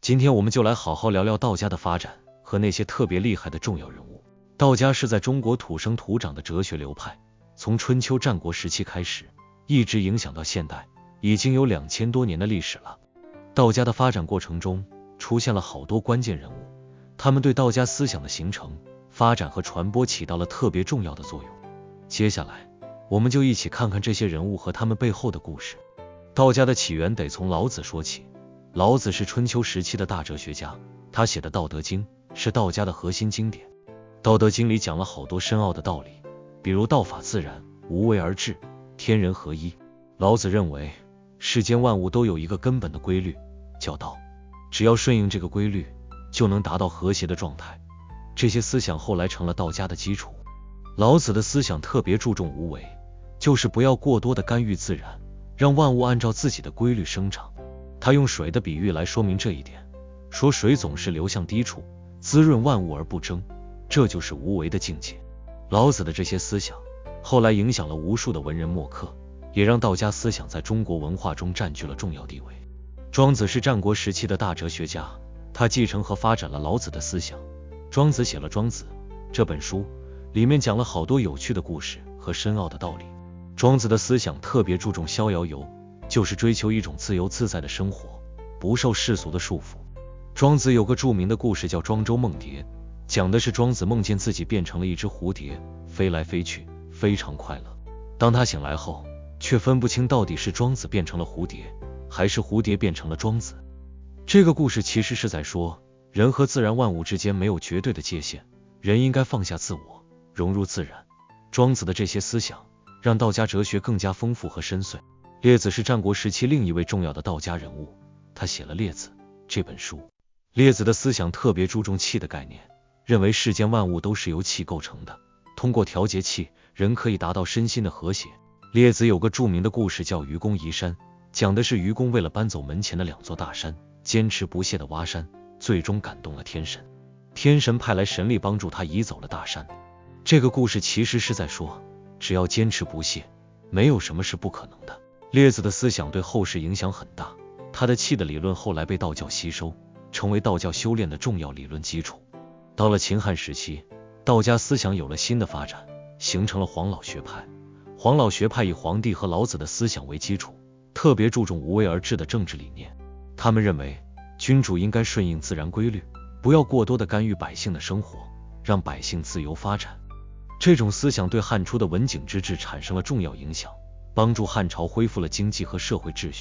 今天我们就来好好聊聊道家的发展和那些特别厉害的重要人物。道家是在中国土生土长的哲学流派，从春秋战国时期开始，一直影响到现代，已经有2000多年的历史了。道家的发展过程中，出现了好多关键人物，他们对道家思想的形成、发展和传播起到了特别重要的作用。接下来，我们就一起看看这些人物和他们背后的故事。道家的起源得从老子说起。老子是春秋时期的大哲学家，他写的《道德经》是道家的核心经典。《道德经》里讲了好多深奥的道理，比如道法自然，无为而治，天人合一。老子认为，世间万物都有一个根本的规律，叫道，只要顺应这个规律，就能达到和谐的状态。这些思想后来成了道家的基础。老子的思想特别注重无为，就是不要过多的干预自然，让万物按照自己的规律生长。他用水的比喻来说明这一点，说水总是流向低处，滋润万物而不争，这就是无为的境界。老子的这些思想后来影响了无数的文人墨客，也让道家思想在中国文化中占据了重要地位。庄子是战国时期的大哲学家，他继承和发展了老子的思想。庄子写了《庄子》这本书，里面讲了好多有趣的故事和深奥的道理。庄子的思想特别注重逍遥游，就是追求一种自由自在的生活，不受世俗的束缚。庄子有个著名的故事叫庄周梦蝶，讲的是庄子梦见自己变成了一只蝴蝶，飞来飞去，非常快乐。当他醒来后，却分不清到底是庄子变成了蝴蝶，还是蝴蝶变成了庄子。这个故事其实是在说，人和自然万物之间没有绝对的界限，人应该放下自我，融入自然。庄子的这些思想让道家哲学更加丰富和深邃。列子是战国时期另一位重要的道家人物，他写了《列子》这本书。列子的思想特别注重气的概念，认为世间万物都是由气构成的，通过调节气，人可以达到身心的和谐。列子有个著名的故事叫愚公移山，讲的是愚公为了搬走门前的2座大山，坚持不懈地挖山，最终感动了天神。天神派来神力帮助他移走了大山。这个故事其实是在说，只要坚持不懈，没有什么是不可能的。列子的思想对后世影响很大，他的气的理论后来被道教吸收，成为道教修炼的重要理论基础。到了秦汉时期，道家思想有了新的发展，形成了黄老学派。黄老学派以黄帝和老子的思想为基础，特别注重无为而治的政治理念。他们认为，君主应该顺应自然规律，不要过多的干预百姓的生活，让百姓自由发展。这种思想对汉初的文景之治产生了重要影响，帮助汉朝恢复了经济和社会秩序。